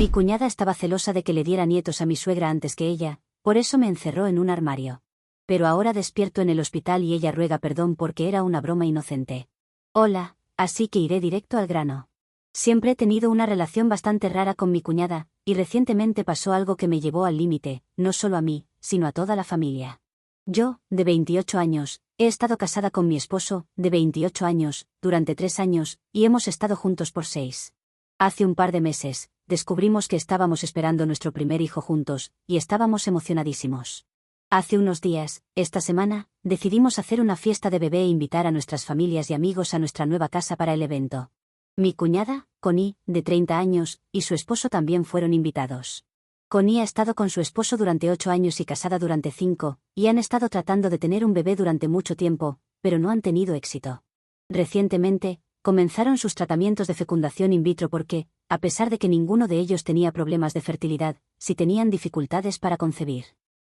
Mi cuñada estaba celosa de que le diera nietos a mi suegra antes que ella, por eso me encerró en un armario. Pero ahora despierto en el hospital y ella ruega perdón porque era una broma inocente. Hola, así que iré directo al grano. Siempre he tenido una relación bastante rara con mi cuñada, y recientemente pasó algo que me llevó al límite, no solo a mí, sino a toda la familia. Yo, de 28 años, he estado casada con mi esposo, de 28 años, durante 3 años, y hemos estado juntos por 6. Hace un par de meses, descubrimos que estábamos esperando nuestro primer hijo juntos, y estábamos emocionadísimos. Hace unos días, esta semana, decidimos hacer una fiesta de bebé e invitar a nuestras familias y amigos a nuestra nueva casa para el evento. Mi cuñada, Connie, de 30 años, y su esposo también fueron invitados. Connie ha estado con su esposo durante 8 años y casada durante 5, y han estado tratando de tener un bebé durante mucho tiempo, pero no han tenido éxito. Recientemente, comenzaron sus tratamientos de fecundación in vitro porque, a pesar de que ninguno de ellos tenía problemas de fertilidad, sí tenían dificultades para concebir.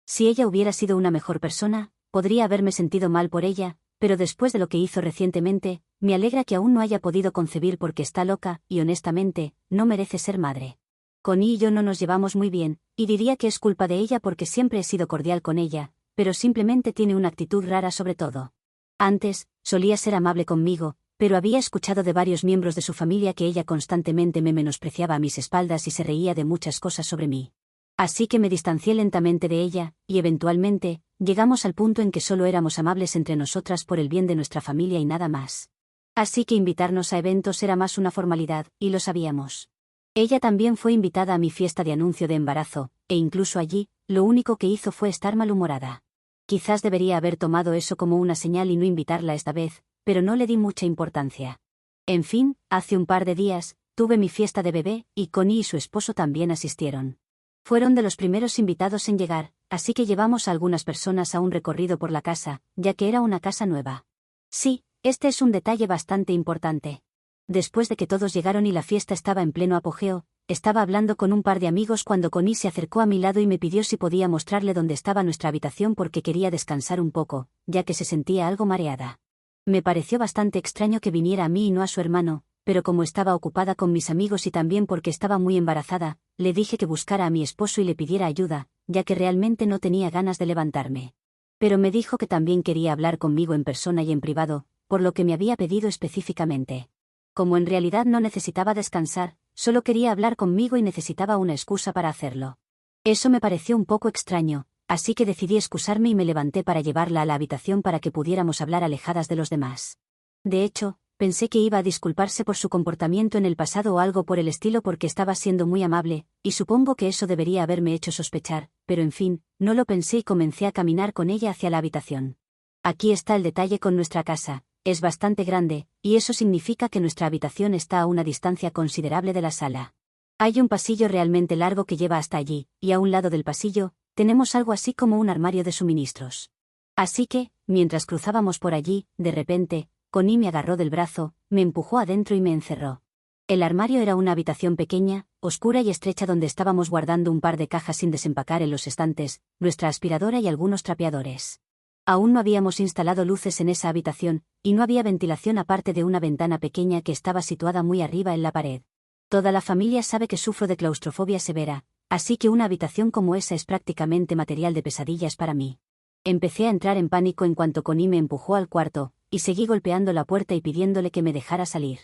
Si ella hubiera sido una mejor persona, podría haberme sentido mal por ella, pero después de lo que hizo recientemente, me alegra que aún no haya podido concebir porque está loca, y honestamente, no merece ser madre. Connie y yo no nos llevamos muy bien, y diría que es culpa de ella porque siempre he sido cordial con ella, pero simplemente tiene una actitud rara sobre todo. Antes, solía ser amable conmigo, pero había escuchado de varios miembros de su familia que ella constantemente me menospreciaba a mis espaldas y se reía de muchas cosas sobre mí. Así que me distancié lentamente de ella, y eventualmente, llegamos al punto en que solo éramos amables entre nosotras por el bien de nuestra familia y nada más. Así que invitarnos a eventos era más una formalidad, y lo sabíamos. Ella también fue invitada a mi fiesta de anuncio de embarazo, e incluso allí, lo único que hizo fue estar malhumorada. Quizás debería haber tomado eso como una señal y no invitarla esta vez, pero no le di mucha importancia. En fin, hace un par de días, tuve mi fiesta de bebé, y Connie y su esposo también asistieron. Fueron de los primeros invitados en llegar, así que llevamos a algunas personas a un recorrido por la casa, ya que era una casa nueva. Sí, este es un detalle bastante importante. Después de que todos llegaron y la fiesta estaba en pleno apogeo, estaba hablando con un par de amigos cuando Connie se acercó a mi lado y me pidió si podía mostrarle dónde estaba nuestra habitación porque quería descansar un poco, ya que se sentía algo mareada. Me pareció bastante extraño que viniera a mí y no a su hermano, pero como estaba ocupada con mis amigos y también porque estaba muy embarazada, le dije que buscara a mi esposo y le pidiera ayuda, ya que realmente no tenía ganas de levantarme. Pero me dijo que también quería hablar conmigo en persona y en privado, por lo que me había pedido específicamente. Como en realidad no necesitaba descansar, solo quería hablar conmigo y necesitaba una excusa para hacerlo. Eso me pareció un poco extraño, así que decidí excusarme y me levanté para llevarla a la habitación para que pudiéramos hablar alejadas de los demás. De hecho, pensé que iba a disculparse por su comportamiento en el pasado o algo por el estilo porque estaba siendo muy amable, y supongo que eso debería haberme hecho sospechar, pero en fin, no lo pensé y comencé a caminar con ella hacia la habitación. Aquí está el detalle con nuestra casa. Es bastante grande, y eso significa que nuestra habitación está a una distancia considerable de la sala. Hay un pasillo realmente largo que lleva hasta allí, y a un lado del pasillo, tenemos algo así como un armario de suministros. Así que, mientras cruzábamos por allí, de repente, Connie me agarró del brazo, me empujó adentro y me encerró. El armario era una habitación pequeña, oscura y estrecha donde estábamos guardando un par de cajas sin desempacar en los estantes, nuestra aspiradora y algunos trapeadores. Aún no habíamos instalado luces en esa habitación, y no había ventilación aparte de una ventana pequeña que estaba situada muy arriba en la pared. Toda la familia sabe que sufro de claustrofobia severa, así que una habitación como esa es prácticamente material de pesadillas para mí. Empecé a entrar en pánico en cuanto Connie me empujó al cuarto, y seguí golpeando la puerta y pidiéndole que me dejara salir.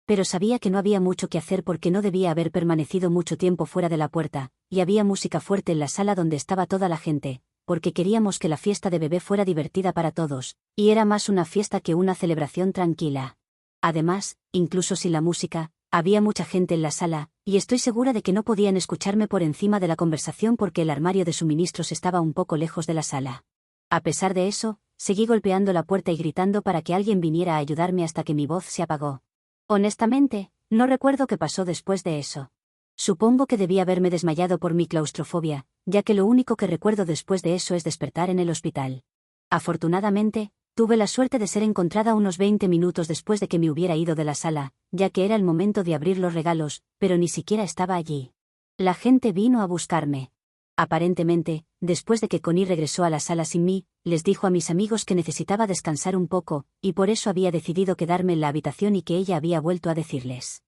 Pero sabía que no había mucho que hacer porque no debía haber permanecido mucho tiempo fuera de la puerta, y había música fuerte en la sala donde estaba toda la gente, porque queríamos que la fiesta de bebé fuera divertida para todos, y era más una fiesta que una celebración tranquila. Además, incluso sin la música, había mucha gente en la sala, y estoy segura de que no podían escucharme por encima de la conversación porque el armario de suministros estaba un poco lejos de la sala. A pesar de eso, seguí golpeando la puerta y gritando para que alguien viniera a ayudarme hasta que mi voz se apagó. Honestamente, no recuerdo qué pasó después de eso. Supongo que debí haberme desmayado por mi claustrofobia, ya que lo único que recuerdo después de eso es despertar en el hospital. Afortunadamente, tuve la suerte de ser encontrada unos 20 minutos después de que me hubiera ido de la sala, ya que era el momento de abrir los regalos, pero ni siquiera estaba allí. La gente vino a buscarme. Aparentemente, después de que Connie regresó a la sala sin mí, les dijo a mis amigos que necesitaba descansar un poco, y por eso había decidido quedarme en la habitación y que ella había vuelto a decirles.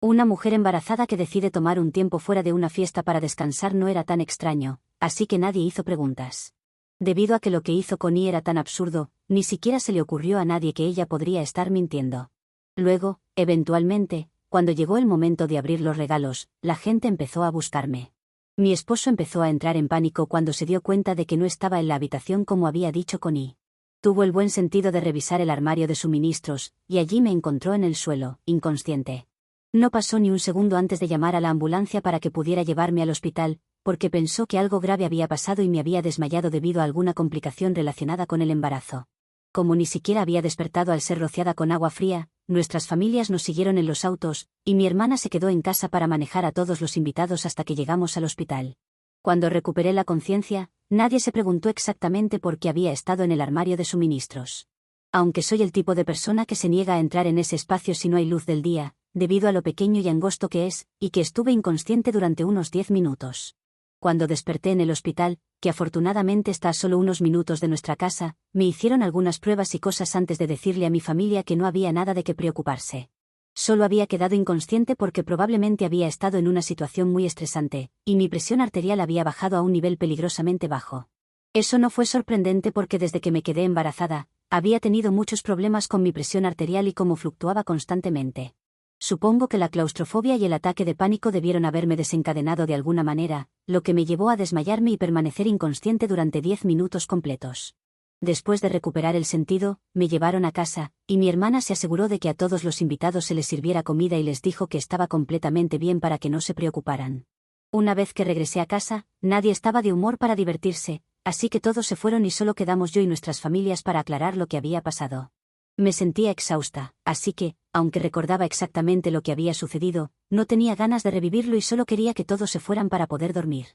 Una mujer embarazada que decide tomar un tiempo fuera de una fiesta para descansar no era tan extraño, así que nadie hizo preguntas. Debido a que lo que hizo Connie era tan absurdo, ni siquiera se le ocurrió a nadie que ella podría estar mintiendo. Luego, eventualmente, cuando llegó el momento de abrir los regalos, la gente empezó a buscarme. Mi esposo empezó a entrar en pánico cuando se dio cuenta de que no estaba en la habitación como había dicho Connie. Tuvo el buen sentido de revisar el armario de suministros, y allí me encontró en el suelo, inconsciente. No pasó ni un segundo antes de llamar a la ambulancia para que pudiera llevarme al hospital, porque pensó que algo grave había pasado y me había desmayado debido a alguna complicación relacionada con el embarazo. Como ni siquiera había despertado al ser rociada con agua fría, nuestras familias nos siguieron en los autos, y mi hermana se quedó en casa para manejar a todos los invitados hasta que llegamos al hospital. Cuando recuperé la conciencia, nadie se preguntó exactamente por qué había estado en el armario de suministros. Aunque soy el tipo de persona que se niega a entrar en ese espacio si no hay luz del día, debido a lo pequeño y angosto que es, y que estuve inconsciente durante unos 10 minutos. Cuando desperté en el hospital, que afortunadamente está a solo unos minutos de nuestra casa, me hicieron algunas pruebas y cosas antes de decirle a mi familia que no había nada de qué preocuparse. Solo había quedado inconsciente porque probablemente había estado en una situación muy estresante, y mi presión arterial había bajado a un nivel peligrosamente bajo. Eso no fue sorprendente porque desde que me quedé embarazada, había tenido muchos problemas con mi presión arterial y cómo fluctuaba constantemente. Supongo que la claustrofobia y el ataque de pánico debieron haberme desencadenado de alguna manera, lo que me llevó a desmayarme y permanecer inconsciente durante 10 minutos completos. Después de recuperar el sentido, me llevaron a casa, y mi hermana se aseguró de que a todos los invitados se les sirviera comida y les dijo que estaba completamente bien para que no se preocuparan. Una vez que regresé a casa, nadie estaba de humor para divertirse, así que todos se fueron y solo quedamos yo y nuestras familias para aclarar lo que había pasado. Me sentía exhausta, así que, aunque recordaba exactamente lo que había sucedido, no tenía ganas de revivirlo y solo quería que todos se fueran para poder dormir.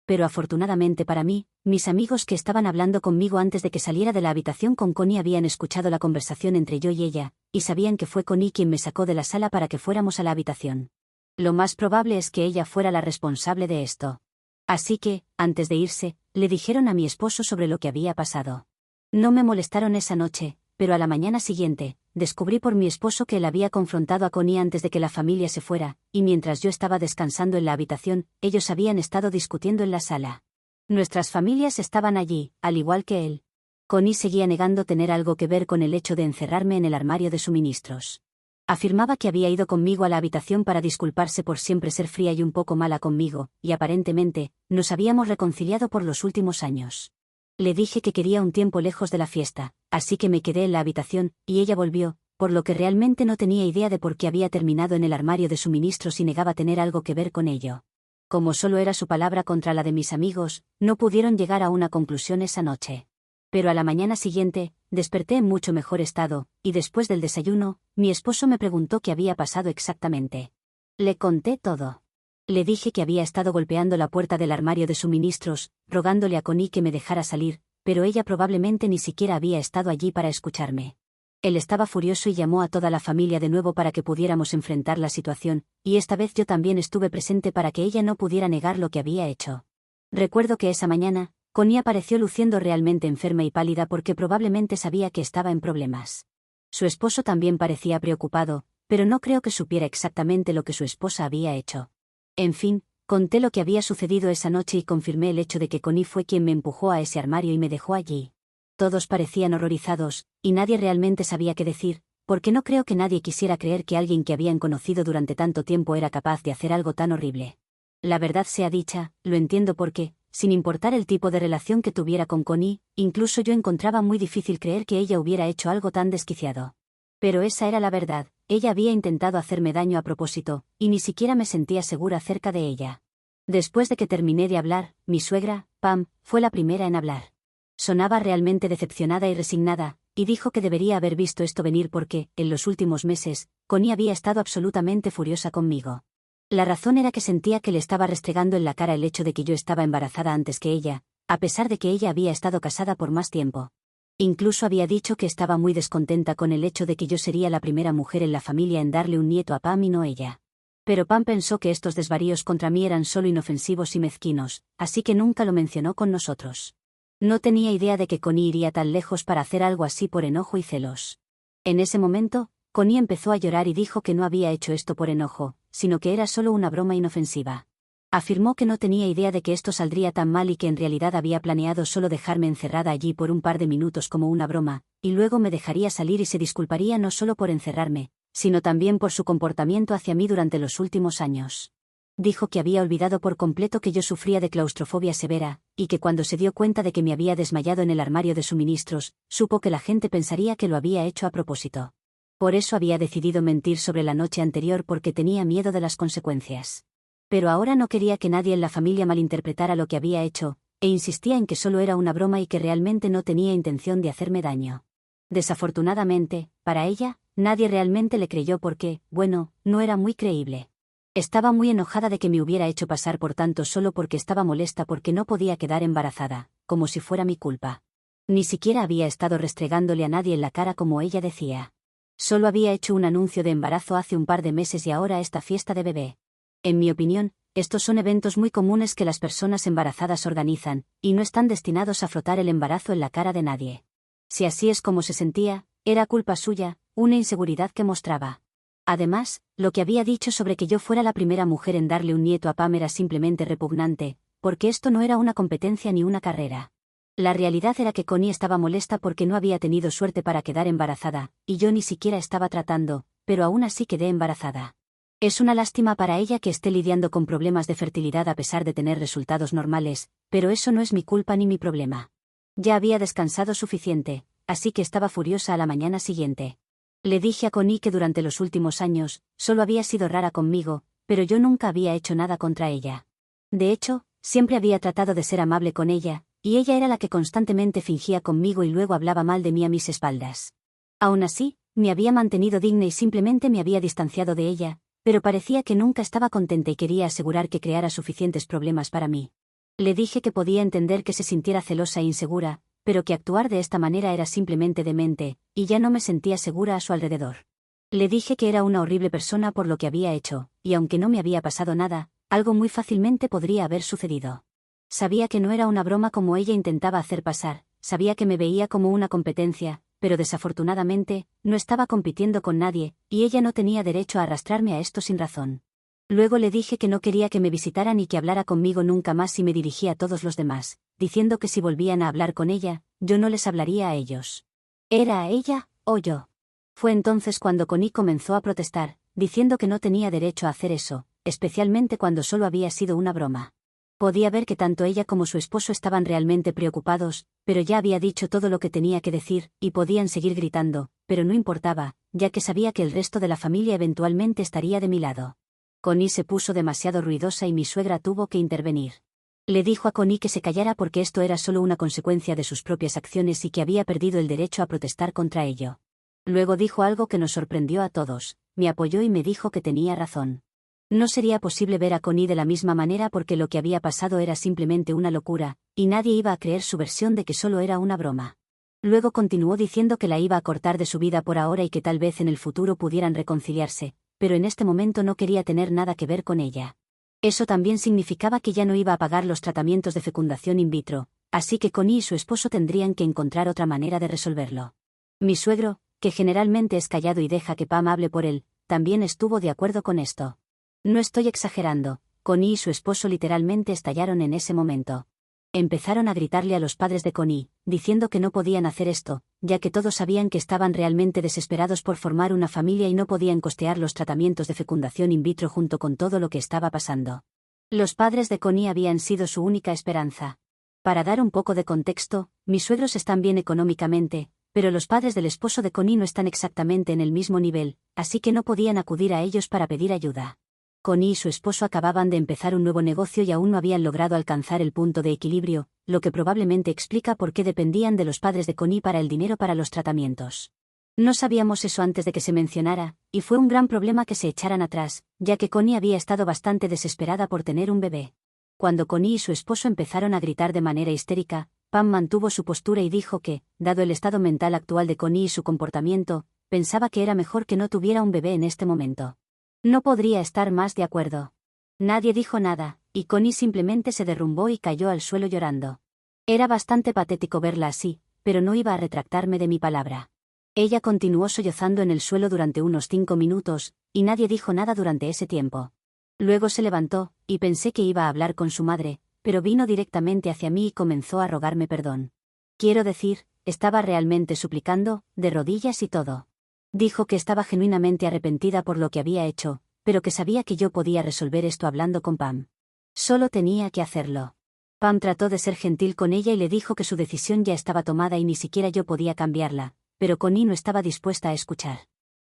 Pero afortunadamente para mí, mis amigos que estaban hablando conmigo antes de que saliera de la habitación con Connie habían escuchado la conversación entre yo y ella, y sabían que fue Connie quien me sacó de la sala para que fuéramos a la habitación. Lo más probable es que ella fuera la responsable de esto. Así que, antes de irse, le dijeron a mi esposo sobre lo que había pasado. No me molestaron esa noche, pero a la mañana siguiente, descubrí por mi esposo que él había confrontado a Connie antes de que la familia se fuera, y mientras yo estaba descansando en la habitación, ellos habían estado discutiendo en la sala. Nuestras familias estaban allí, al igual que él. Connie seguía negando tener algo que ver con el hecho de encerrarme en el armario de suministros. Afirmaba que había ido conmigo a la habitación para disculparse por siempre ser fría y un poco mala conmigo, y aparentemente, nos habíamos reconciliado por los últimos años. Le dije que quería un tiempo lejos de la fiesta, así que me quedé en la habitación, y ella volvió, por lo que realmente no tenía idea de por qué había terminado en el armario de suministros y negaba tener algo que ver con ello. Como solo era su palabra contra la de mis amigos, no pudieron llegar a una conclusión esa noche. Pero a la mañana siguiente, desperté en mucho mejor estado, y después del desayuno, mi esposo me preguntó qué había pasado exactamente. Le conté todo. Le dije que había estado golpeando la puerta del armario de suministros, rogándole a Connie que me dejara salir, pero ella probablemente ni siquiera había estado allí para escucharme. Él estaba furioso y llamó a toda la familia de nuevo para que pudiéramos enfrentar la situación, y esta vez yo también estuve presente para que ella no pudiera negar lo que había hecho. Recuerdo que esa mañana, Connie apareció luciendo realmente enferma y pálida porque probablemente sabía que estaba en problemas. Su esposo también parecía preocupado, pero no creo que supiera exactamente lo que su esposa había hecho. En fin, conté lo que había sucedido esa noche y confirmé el hecho de que Connie fue quien me empujó a ese armario y me dejó allí. Todos parecían horrorizados, y nadie realmente sabía qué decir, porque no creo que nadie quisiera creer que alguien que habían conocido durante tanto tiempo era capaz de hacer algo tan horrible. La verdad sea dicha, lo entiendo porque, sin importar el tipo de relación que tuviera con Connie, incluso yo encontraba muy difícil creer que ella hubiera hecho algo tan desquiciado. Pero esa era la verdad, ella había intentado hacerme daño a propósito, y ni siquiera me sentía segura acerca de ella. Después de que terminé de hablar, mi suegra, Pam, fue la primera en hablar. Sonaba realmente decepcionada y resignada, y dijo que debería haber visto esto venir porque, en los últimos meses, Connie había estado absolutamente furiosa conmigo. La razón era que sentía que le estaba restregando en la cara el hecho de que yo estaba embarazada antes que ella, a pesar de que ella había estado casada por más tiempo. Incluso había dicho que estaba muy descontenta con el hecho de que yo sería la primera mujer en la familia en darle un nieto a Pam y no ella. Pero Pam pensó que estos desvaríos contra mí eran solo inofensivos y mezquinos, así que nunca lo mencionó con nosotros. No tenía idea de que Connie iría tan lejos para hacer algo así por enojo y celos. En ese momento, Connie empezó a llorar y dijo que no había hecho esto por enojo, sino que era solo una broma inofensiva. Afirmó que no tenía idea de que esto saldría tan mal y que en realidad había planeado solo dejarme encerrada allí por un par de minutos como una broma, y luego me dejaría salir y se disculparía no solo por encerrarme, sino también por su comportamiento hacia mí durante los últimos años. Dijo que había olvidado por completo que yo sufría de claustrofobia severa, y que cuando se dio cuenta de que me había desmayado en el armario de suministros, supo que la gente pensaría que lo había hecho a propósito. Por eso había decidido mentir sobre la noche anterior porque tenía miedo de las consecuencias. Pero ahora no quería que nadie en la familia malinterpretara lo que había hecho, e insistía en que solo era una broma y que realmente no tenía intención de hacerme daño. Desafortunadamente, para ella, nadie realmente le creyó porque, bueno, no era muy creíble. Estaba muy enojada de que me hubiera hecho pasar por tanto solo porque estaba molesta porque no podía quedar embarazada, como si fuera mi culpa. Ni siquiera había estado restregándole a nadie en la cara como ella decía. Solo había hecho un anuncio de embarazo hace un par de meses y ahora esta fiesta de bebé. En mi opinión, estos son eventos muy comunes que las personas embarazadas organizan, y no están destinados a frotar el embarazo en la cara de nadie. Si así es como se sentía, era culpa suya, una inseguridad que mostraba. Además, lo que había dicho sobre que yo fuera la primera mujer en darle un nieto a Pam era simplemente repugnante, porque esto no era una competencia ni una carrera. La realidad era que Connie estaba molesta porque no había tenido suerte para quedar embarazada, y yo ni siquiera estaba tratando, pero aún así quedé embarazada. Es una lástima para ella que esté lidiando con problemas de fertilidad a pesar de tener resultados normales, pero eso no es mi culpa ni mi problema. Ya había descansado suficiente, así que estaba furiosa a la mañana siguiente. Le dije a Connie que durante los últimos años, solo había sido rara conmigo, pero yo nunca había hecho nada contra ella. De hecho, siempre había tratado de ser amable con ella, y ella era la que constantemente fingía conmigo y luego hablaba mal de mí a mis espaldas. Aún así, me había mantenido digna y simplemente me había distanciado de ella, pero parecía que nunca estaba contenta y quería asegurar que creara suficientes problemas para mí. Le dije que podía entender que se sintiera celosa e insegura, pero que actuar de esta manera era simplemente demente, y ya no me sentía segura a su alrededor. Le dije que era una horrible persona por lo que había hecho, y aunque no me había pasado nada, algo muy fácilmente podría haber sucedido. Sabía que no era una broma como ella intentaba hacer pasar, sabía que me veía como una competencia, pero desafortunadamente, no estaba compitiendo con nadie, y ella no tenía derecho a arrastrarme a esto sin razón. Luego le dije que no quería que me visitaran ni que hablara conmigo nunca más y me dirigí a todos los demás, diciendo que si volvían a hablar con ella, yo no les hablaría a ellos. ¿Era a ella, o yo? Fue entonces cuando Connie comenzó a protestar, diciendo que no tenía derecho a hacer eso, especialmente cuando solo había sido una broma. Podía ver que tanto ella como su esposo estaban realmente preocupados, pero ya había dicho todo lo que tenía que decir, y podían seguir gritando, pero no importaba, ya que sabía que el resto de la familia eventualmente estaría de mi lado. Connie se puso demasiado ruidosa y mi suegra tuvo que intervenir. Le dijo a Connie que se callara porque esto era solo una consecuencia de sus propias acciones y que había perdido el derecho a protestar contra ello. Luego dijo algo que nos sorprendió a todos, me apoyó y me dijo que tenía razón. No sería posible ver a Connie de la misma manera porque lo que había pasado era simplemente una locura, y nadie iba a creer su versión de que solo era una broma. Luego continuó diciendo que la iba a cortar de su vida por ahora y que tal vez en el futuro pudieran reconciliarse, pero en este momento no quería tener nada que ver con ella. Eso también significaba que ya no iba a pagar los tratamientos de fecundación in vitro, así que Connie y su esposo tendrían que encontrar otra manera de resolverlo. Mi suegro, que generalmente es callado y deja que Pam hable por él, también estuvo de acuerdo con esto. No estoy exagerando, Connie y su esposo literalmente estallaron en ese momento. Empezaron a gritarle a los padres de Connie, diciendo que no podían hacer esto, ya que todos sabían que estaban realmente desesperados por formar una familia y no podían costear los tratamientos de fecundación in vitro junto con todo lo que estaba pasando. Los padres de Connie habían sido su única esperanza. Para dar un poco de contexto, mis suegros están bien económicamente, pero los padres del esposo de Connie no están exactamente en el mismo nivel, así que no podían acudir a ellos para pedir ayuda. Connie y su esposo acababan de empezar un nuevo negocio y aún no habían logrado alcanzar el punto de equilibrio, lo que probablemente explica por qué dependían de los padres de Connie para el dinero para los tratamientos. No sabíamos eso antes de que se mencionara, y fue un gran problema que se echaran atrás, ya que Connie había estado bastante desesperada por tener un bebé. Cuando Connie y su esposo empezaron a gritar de manera histérica, Pam mantuvo su postura y dijo que, dado el estado mental actual de Connie y su comportamiento, pensaba que era mejor que no tuviera un bebé en este momento. No podría estar más de acuerdo. Nadie dijo nada, y Connie simplemente se derrumbó y cayó al suelo llorando. Era bastante patético verla así, pero no iba a retractarme de mi palabra. Ella continuó sollozando en el suelo durante unos 5 minutos, y nadie dijo nada durante ese tiempo. Luego se levantó, y pensé que iba a hablar con su madre, pero vino directamente hacia mí y comenzó a rogarme perdón. Quiero decir, estaba realmente suplicando, de rodillas y todo. Dijo que estaba genuinamente arrepentida por lo que había hecho, pero que sabía que yo podía resolver esto hablando con Pam. Solo tenía que hacerlo. Pam trató de ser gentil con ella y le dijo que su decisión ya estaba tomada y ni siquiera yo podía cambiarla, pero Connie no estaba dispuesta a escuchar.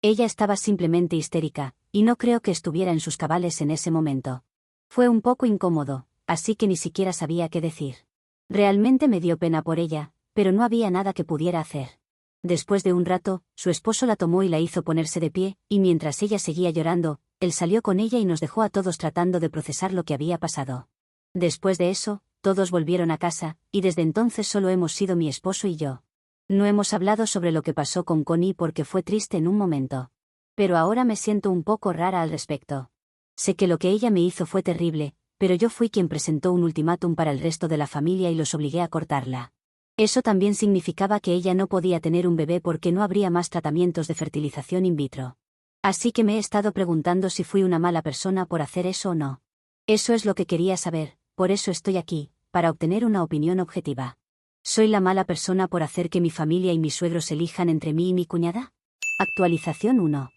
Ella estaba simplemente histérica, y no creo que estuviera en sus cabales en ese momento. Fue un poco incómodo, así que ni siquiera sabía qué decir. Realmente me dio pena por ella, pero no había nada que pudiera hacer. Después de un rato, su esposo la tomó y la hizo ponerse de pie, y mientras ella seguía llorando, él salió con ella y nos dejó a todos tratando de procesar lo que había pasado. Después de eso, todos volvieron a casa, y desde entonces solo hemos sido mi esposo y yo. No hemos hablado sobre lo que pasó con Connie porque fue triste en un momento. Pero ahora me siento un poco rara al respecto. Sé que lo que ella me hizo fue terrible, pero yo fui quien presentó un ultimátum para el resto de la familia y los obligué a cortarla. Eso también significaba que ella no podía tener un bebé porque no habría más tratamientos de fertilización in vitro. Así que me he estado preguntando si fui una mala persona por hacer eso o no. Eso es lo que quería saber, por eso estoy aquí, para obtener una opinión objetiva. ¿Soy la mala persona por hacer que mi familia y mis suegros elijan entre mí y mi cuñada? Actualización 1.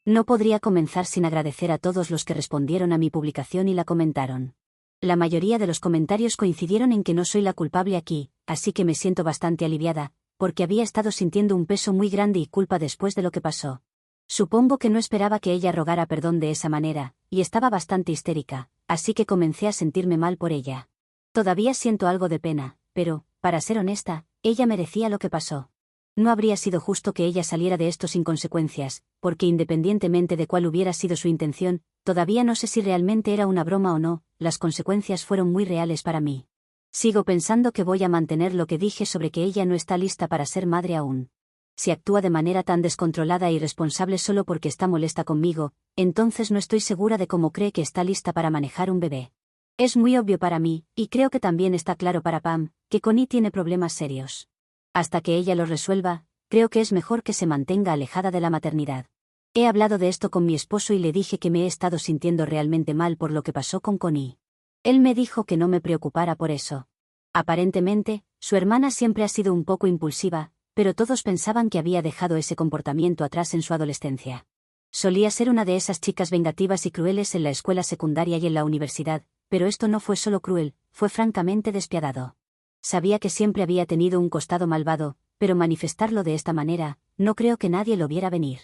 No podría comenzar sin agradecer a todos los que respondieron a mi publicación y la comentaron. La mayoría de los comentarios coincidieron en que no soy la culpable aquí, así que me siento bastante aliviada, porque había estado sintiendo un peso muy grande y culpa después de lo que pasó. Supongo que no esperaba que ella rogara perdón de esa manera, y estaba bastante histérica, así que comencé a sentirme mal por ella. Todavía siento algo de pena, pero, para ser honesta, ella merecía lo que pasó. No habría sido justo que ella saliera de esto sin consecuencias, porque independientemente de cuál hubiera sido su intención, todavía no sé si realmente era una broma o no, las consecuencias fueron muy reales para mí. Sigo pensando que voy a mantener lo que dije sobre que ella no está lista para ser madre aún. Si actúa de manera tan descontrolada e irresponsable solo porque está molesta conmigo, entonces no estoy segura de cómo cree que está lista para manejar un bebé. Es muy obvio para mí, y creo que también está claro para Pam, que Connie tiene problemas serios. Hasta que ella los resuelva, creo que es mejor que se mantenga alejada de la maternidad. He hablado de esto con mi esposo y le dije que me he estado sintiendo realmente mal por lo que pasó con Connie. Él me dijo que no me preocupara por eso. Aparentemente, su hermana siempre ha sido un poco impulsiva, pero todos pensaban que había dejado ese comportamiento atrás en su adolescencia. Solía ser una de esas chicas vengativas y crueles en la escuela secundaria y en la universidad, pero esto no fue solo cruel, fue francamente despiadado. Sabía que siempre había tenido un costado malvado, pero manifestarlo de esta manera, no creo que nadie lo viera venir.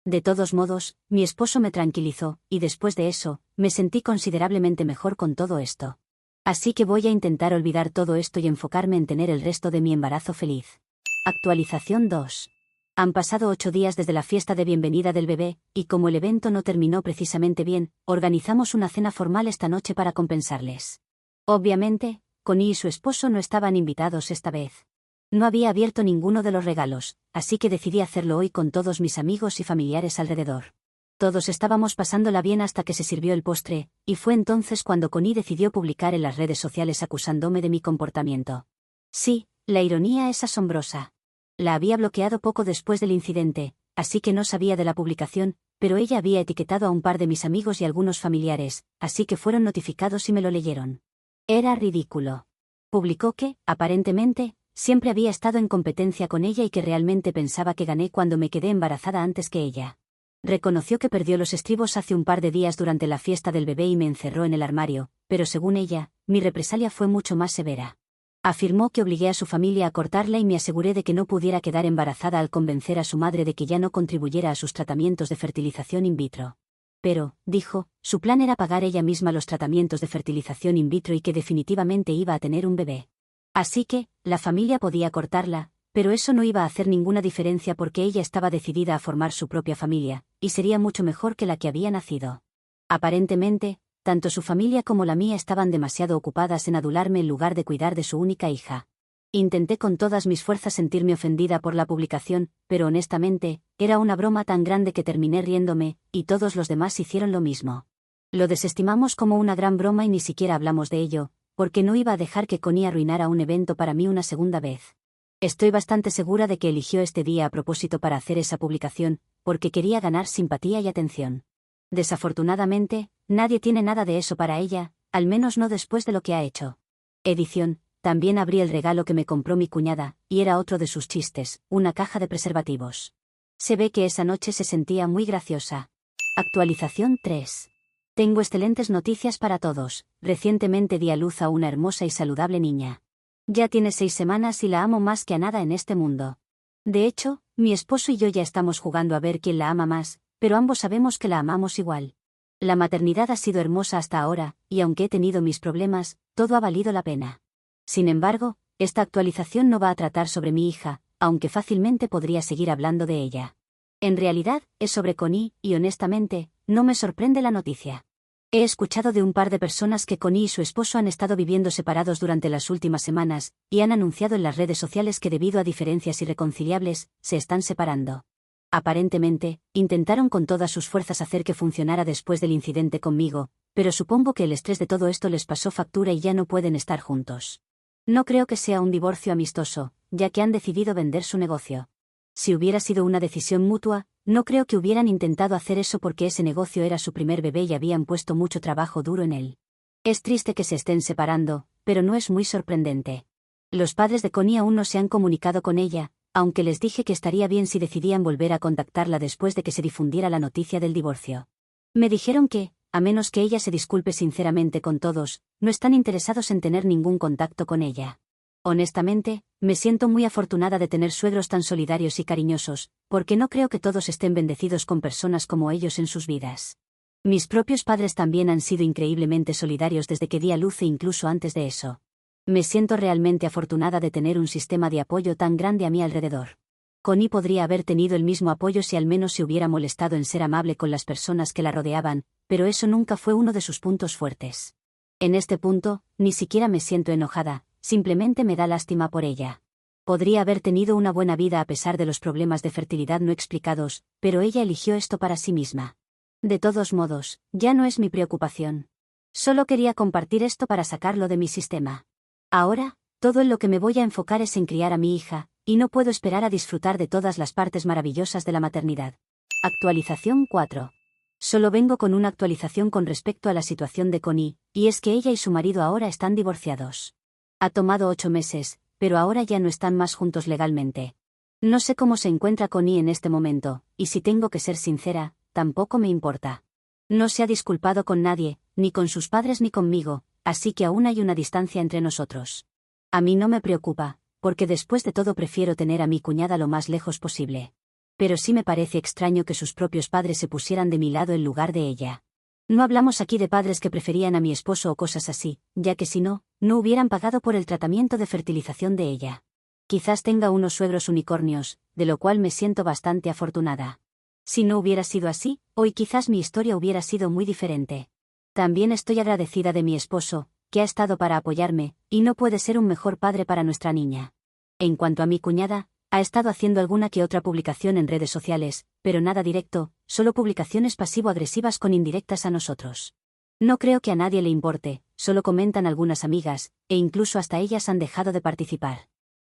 De todos modos, mi esposo me tranquilizó, y después de eso, me sentí considerablemente mejor con todo esto. Así que voy a intentar olvidar todo esto y enfocarme en tener el resto de mi embarazo feliz. Actualización 2. Han pasado 8 días desde la fiesta de bienvenida del bebé, y como el evento no terminó precisamente bien, organizamos una cena formal esta noche para compensarles. Obviamente, Connie y su esposo no estaban invitados esta vez. No había abierto ninguno de los regalos, así que decidí hacerlo hoy con todos mis amigos y familiares alrededor. Todos estábamos pasándola bien hasta que se sirvió el postre, y fue entonces cuando Connie decidió publicar en las redes sociales acusándome de mi comportamiento. Sí, la ironía es asombrosa. La había bloqueado poco después del incidente, así que no sabía de la publicación, pero ella había etiquetado a un par de mis amigos y algunos familiares, así que fueron notificados y me lo leyeron. Era ridículo. Publicó que, aparentemente, siempre había estado en competencia con ella y que realmente pensaba que gané cuando me quedé embarazada antes que ella. Reconoció que perdió los estribos hace un par de días durante la fiesta del bebé y me encerró en el armario, pero según ella, mi represalia fue mucho más severa. Afirmó que obligué a su familia a cortarla y me aseguré de que no pudiera quedar embarazada al convencer a su madre de que ya no contribuyera a sus tratamientos de fertilización in vitro. Pero, dijo, su plan era pagar ella misma los tratamientos de fertilización in vitro y que definitivamente iba a tener un bebé. Así que, la familia podía cortarla, pero eso no iba a hacer ninguna diferencia porque ella estaba decidida a formar su propia familia, y sería mucho mejor que la que había nacido. Aparentemente, tanto su familia como la mía estaban demasiado ocupadas en adularme en lugar de cuidar de su única hija. Intenté con todas mis fuerzas sentirme ofendida por la publicación, pero honestamente, era una broma tan grande que terminé riéndome, y todos los demás hicieron lo mismo. Lo desestimamos como una gran broma y ni siquiera hablamos de ello, porque no iba a dejar que Connie arruinara un evento para mí una segunda vez. Estoy bastante segura de que eligió este día a propósito para hacer esa publicación, porque quería ganar simpatía y atención. Desafortunadamente, nadie tiene nada de eso para ella, al menos no después de lo que ha hecho. Edición. También abrí el regalo que me compró mi cuñada, y era otro de sus chistes, una caja de preservativos. Se ve que esa noche se sentía muy graciosa. Actualización 3. Tengo excelentes noticias para todos. Recientemente di a luz a una hermosa y saludable niña. Ya tiene 6 semanas y la amo más que a nada en este mundo. De hecho, mi esposo y yo ya estamos jugando a ver quién la ama más, pero ambos sabemos que la amamos igual. La maternidad ha sido hermosa hasta ahora, y aunque he tenido mis problemas, todo ha valido la pena. Sin embargo, esta actualización no va a tratar sobre mi hija, aunque fácilmente podría seguir hablando de ella. En realidad, es sobre Connie, y honestamente, no me sorprende la noticia. He escuchado de un par de personas que Connie y su esposo han estado viviendo separados durante las últimas semanas, y han anunciado en las redes sociales que debido a diferencias irreconciliables, se están separando. Aparentemente, intentaron con todas sus fuerzas hacer que funcionara después del incidente conmigo, pero supongo que el estrés de todo esto les pasó factura y ya no pueden estar juntos. No creo que sea un divorcio amistoso, ya que han decidido vender su negocio. Si hubiera sido una decisión mutua, no creo que hubieran intentado hacer eso porque ese negocio era su primer bebé y habían puesto mucho trabajo duro en él. Es triste que se estén separando, pero no es muy sorprendente. Los padres de Connie aún no se han comunicado con ella, aunque les dije que estaría bien si decidían volver a contactarla después de que se difundiera la noticia del divorcio. Me dijeron que, a menos que ella se disculpe sinceramente con todos, no están interesados en tener ningún contacto con ella. Honestamente, me siento muy afortunada de tener suegros tan solidarios y cariñosos, porque no creo que todos estén bendecidos con personas como ellos en sus vidas. Mis propios padres también han sido increíblemente solidarios desde que di a luz e incluso antes de eso. Me siento realmente afortunada de tener un sistema de apoyo tan grande a mi alrededor. Connie podría haber tenido el mismo apoyo si al menos se hubiera molestado en ser amable con las personas que la rodeaban, pero eso nunca fue uno de sus puntos fuertes. En este punto, ni siquiera me siento enojada, simplemente me da lástima por ella. Podría haber tenido una buena vida a pesar de los problemas de fertilidad no explicados, pero ella eligió esto para sí misma. De todos modos, ya no es mi preocupación. Solo quería compartir esto para sacarlo de mi sistema. Ahora, todo en lo que me voy a enfocar es en criar a mi hija, y no puedo esperar a disfrutar de todas las partes maravillosas de la maternidad. Actualización 4. Solo vengo con una actualización con respecto a la situación de Connie, y es que ella y su marido ahora están divorciados. Ha tomado 8 meses, pero ahora ya no están más juntos legalmente. No sé cómo se encuentra Connie en este momento, y si tengo que ser sincera, tampoco me importa. No se ha disculpado con nadie, ni con sus padres ni conmigo, así que aún hay una distancia entre nosotros. A mí no me preocupa, porque después de todo prefiero tener a mi cuñada lo más lejos posible. Pero sí me parece extraño que sus propios padres se pusieran de mi lado en lugar de ella. No hablamos aquí de padres que preferían a mi esposo o cosas así, ya que si no, no hubieran pagado por el tratamiento de fertilización de ella. Quizás tenga unos suegros unicornios, de lo cual me siento bastante afortunada. Si no hubiera sido así, hoy quizás mi historia hubiera sido muy diferente. También estoy agradecida de mi esposo, que ha estado para apoyarme, y no puede ser un mejor padre para nuestra niña. En cuanto a mi cuñada, ha estado haciendo alguna que otra publicación en redes sociales, pero nada directo, solo publicaciones pasivo-agresivas con indirectas a nosotros. No creo que a nadie le importe, solo comentan algunas amigas, e incluso hasta ellas han dejado de participar.